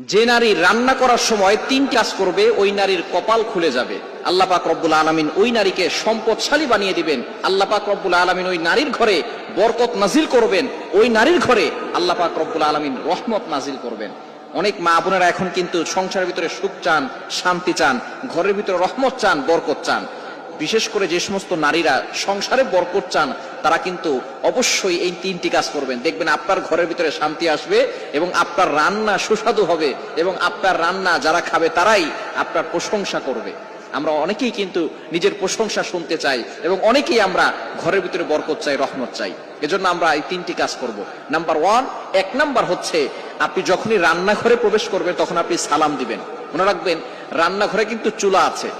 যে নারী রান্না করার সময় 3 কাজ করবে ওই নারীর কপাল খুলে যাবে। আল্লাহ পাক রব্বুল আলামিন ওই নারীকে সম্পদশালী বানিয়ে দিবেন। আল্লাহ পাক রব্বুল আলামিন ওই নারীর ঘরে বরকত নাজিল করবেন। ওই নারীর ঘরে আল্লাহ পাক রব্বুল আলামিন রহমত নাজিল করবেন। অনেক মা বোনেরা এখন কিন্তু সংসারের ভিতরে সুখ চান, শান্তি চান, ঘরের ভিতরে রহমত চান, বরকত চান। বিশেষ করে যে সমস্ত নারীরা সংসারে বরকত চান তারা কিন্তু অবশ্যই এই 3টি কাজ করবেন। দেখবেন আপনার ঘরের ভিতরে শান্তি আসবে এবং আপনার রান্না সুস্বাদু হবে এবং আপনার রান্না যারা খাবে তারাই আপনার প্রশংসা করবে। আমরা অনেকেই কিন্তু নিজের প্রশংসা শুনতে চাই এবং অনেকেই আমরা ঘরের ভিতরে বরকত চাই, রহমত চাই। এজন্য আমরা এই 3টি কাজ করব। নাম্বার 1, 1 নাম্বার হচ্ছে আপনি যখনই রান্নাঘরে প্রবেশ করবেন তখন আপনি সালাম দিবেন। মনে রাখবেন রান্নাঘরে কিন্তু চুলা আছে।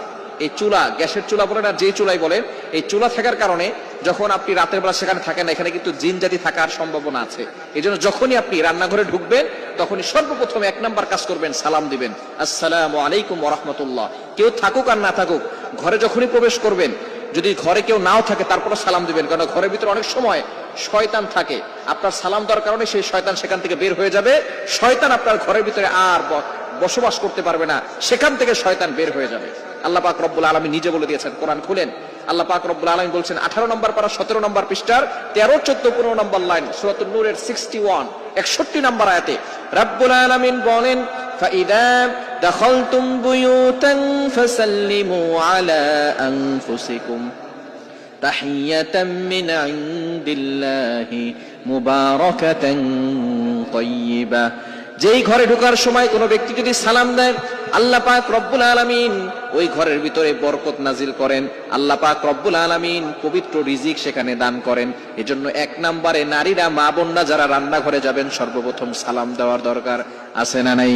এই চুলা, গ্যাসের চুলা বলেন আর যে চুলাই বলেন, এই চুলা থাকার কারণে যখন আপনি রাতের বেলা সেখানে থাকেন না, এখানে কিন্তু জিন জাতি থাকার সম্ভাবনা আছে। এই জন্য যখনই আপনি রান্নাঘরে ঢুকবেন তখনই সর্বপ্রথম 1 নাম্বার কাজ করবেন, সালাম দিবেন, আসসালামু আলাইকুম ওয়া রাহমাতুল্লাহ। কেউ থাকুক আর না থাকুক, ঘরে যখনই প্রবেশ করবেন, যদি ঘরে কেউ নাও থাকে তারপরে সালাম দিবেন, কারণ ঘরের ভিতরে অনেক সময় শয়তান থাকে। আপনার সালাম দেওয়ার কারণে সেই শয়তান সেখান থেকে বের হয়ে যাবে। শয়তান আপনার ঘরের ভিতরে আর বসবাস করতে পারবে না, সেখান থেকে শয়তান বের হয়ে যাবে। আল্লাহ পাক রব্বুল আলামিন নিজে বলে দিয়েছেন, কোরআন খুলেন, আল্লাহ পাক রব্বুল আলামিন বলছেন 18 নম্বর পারা 17 নম্বর পৃষ্ঠার 13, 14, 15 নম্বর লাইন, সূরাতুন নূরের 61, 61 নম্বর আয়াতে রব্বুল আলামিন বলেন, ফাইদা দাখালতুম বুয়ুতান ফাসাল্লিমু আলা আনফুসিকুম তাহিয়াতাম মিন ইনদিল্লাহি মুবারাকাতান তাইয়্যিবা। যেই ঘরে ঢোকার সময় কোনো ব্যক্তি যদি সালাম দেয়, আল্লাহ পাক রব্বুল আলামিন ওই ঘরের ভিতরে বরকত নাজিল করেন। আল্লাহ পাক রব্বুল আলামিন পবিত্র রিজিক সেখানে দান করেন। এজন্য 1 নম্বরে নারীরা, মা বোনরা যারা রান্নাঘরে যাবেন সর্বপ্রথম সালাম দেওয়ার দরকার আছে না নাই?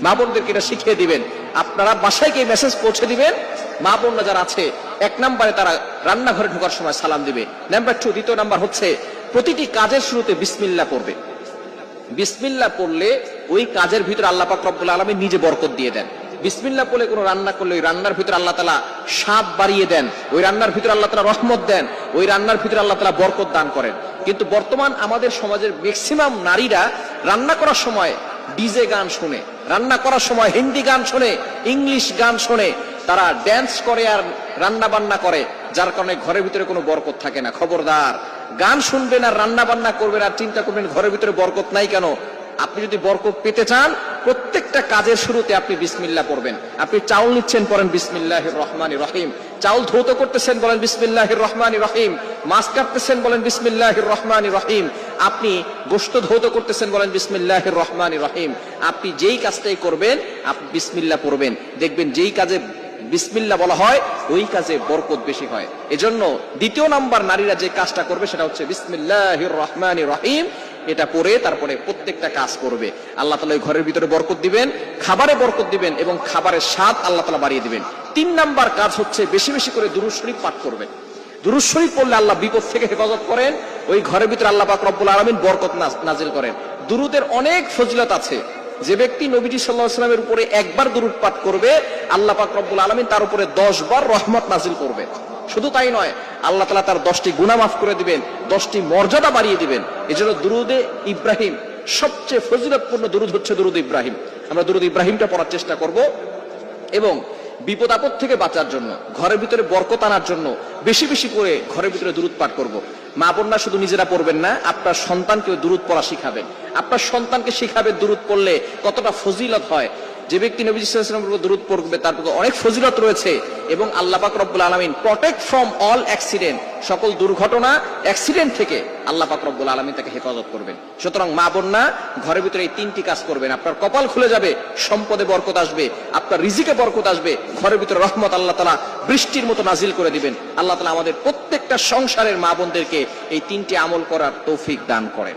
মা বোনদেরকে এটা শিখিয়ে দিবেন। আপনারা বাসায় গিয়ে মেসেজ পৌঁছে দিবেন, মা বোনরা যারা আছে 1 নম্বরে তারা রান্নাঘরে ঢোকার সময় সালাম দিবে। নাম্বার 2, দ্বিতীয় নাম্বার হচ্ছে প্রতিটি কাজের শুরুতে বিসমিল্লাহ পড়বে। বিসমিল্লাহ পড়লে ওই কাজের ভিতরে আল্লাহ পাক রব্বুল আলামিন নিজে বরকত দিয়ে দেন। বিসমিল্লাহ পড়লে কোনো রান্না করলে ওই রান্নার ভিতরে আল্লাহ তাআলা স্বাদ বাড়িয়ে দেন, ওই রান্নার ভিতরে আল্লাহ তাআলা রহমত দেন, ওই রান্নার ভিতরে আল্লাহ তাআলা বরকত দান করেন। কিন্তু বর্তমান আমাদের সমাজের ম্যাক্সিমাম নারীরা রান্না করার সময় ডিজে গান শুনে, রান্না করার সময় হিন্দি গান শুনে, ইংলিশ গান শুনে, তারা ড্যান্স করে আর রান্না বান্না করে, যার কারণে ঘরের ভিতরে কোনো বরকত থাকে না। খবরদার, গান শুনবেন আর রান্না বান্না করবেন আর চিন্তা করবেন ঘরের ভিতরে বরকত নাই কেন। আপনি যদি বরকত পেতে চান, প্রত্যেকটা কাজের শুরুতে আপনি বিসমিল্লাহ পড়বেন। আপনি চাউল নিচ্ছেন, পড়েন বিসমিল্লাহির রহমানির রহিম। চাউল ধৌত করতেছেন, বলেন বিসমিল্লাহির রহমানির রহিম। মাছ কাটতেছেন, বলেন বিসমিল্লাহির রহমানির রহিম। আপনি গোশত ধৌত করতেছেন, বলেন বিসমিল্লাহির রহমানির রহিম। আপনি যেই কাজটাই করবেন আপনি বিসমিল্লাহ পড়বেন। দেখবেন যেই কাজে বিসমিল্লাহ বলা হয় ওই কাজে বরকত বেশি হয়। এজন্য 2 নাম্বার নারীরা যে কাজটা করবে সেটা হচ্ছে বিসমিল্লাহির রহমানির রহিম। এটা পড়ে তারপরে প্রত্যেকটা কাজ করবে। আল্লাহ তাআলা ওই ঘরের ভিতরে বরকত দিবেন, খাবারে বরকত দিবেন এবং খাবারের স্বাদ আল্লাহ তাআলা বাড়িয়ে দিবেন। 3 নাম্বার কাজ হচ্ছে বেশি বেশি করে দুরূদ শরীফ পাঠ করবেন। দুরূদ শরীফ পড়লে আল্লাহ বিপদ থেকে হেফাজত করেন। ওই ঘরের ভিতরে আল্লাহ পাক রব্বুল আলামিন বরকত নাজিল করেন। দুরূদের অনেক ফজিলত আছে। যে ব্যক্তি নবীজি সাল্লাল্লাহু আলাইহি ওয়াসাল্লামের উপরে একবার দুরূদ পাঠ করবে, আল্লাহ পাক রব্বুল আলামিন তার উপরে 10 বার রহমত নাজিল করবে। শুধু তাই নয়, আল্লাহ তাআলা তার 10টি গুনাহ মাফ করে দিবেন, 10টি মর্যাদা বাড়িয়ে দিবেন। এজন্য দুরূদে ইব্রাহিম সবচেয়ে ফজিলতপূর্ণ দুরূদ হচ্ছে দুরূদ ইব্রাহিম। আমরা দুরূদ ইব্রাহিমটা পড়ার চেষ্টা করব এবং বিপদ আপদ থেকে বাঁচার জন্য, ঘরের ভিতরে বরকত আনার জন্য বেশি বেশি করে ঘরের ভিতরে দুরূদ পাঠ করব। মা বোনরা শুধু নিজেরা পড়বেন না, আপনার সন্তানকেও দুরূদ পড়া শিখাবেন। আপনার সন্তানকে শিখাবেন দুরূদ পড়লে কতটা ফজিলত হয়। যে ব্যক্তি নবী সাল্লাল্লাহু আলাইহি ওয়াসাল্লামের উপর দুরূদ পড়বে তার প্রতি অনেক ফজিলত রয়েছে এবং আল্লাহ পাক রব্বুল আলামিন প্রটেক্ট ফ্রম অল অ্যাক্সিডেন্ট, সকল দুর্ঘটনা, অ্যাক্সিডেন্ট থেকে আল্লাহ পাক রব্বুল আলামিন তাকে হেফাজত করবেন। সুতরাং মা বোনরা ঘরের ভিতরে এই 3টি কাজ করবেন, আপনার কপাল খুলে যাবে, সম্পদে বরকত আসবে, আপনার রিজিকে বরকত আসবে, ঘরের ভিতরে রহমত আল্লাহ তাআলা বৃষ্টির মতো নাজিল করে দিবেন। আল্লাহ তাআলা আমাদের প্রত্যেকটা সংসারের মা বোনদেরকে এই 3টি আমল করার তৌফিক দান করেন।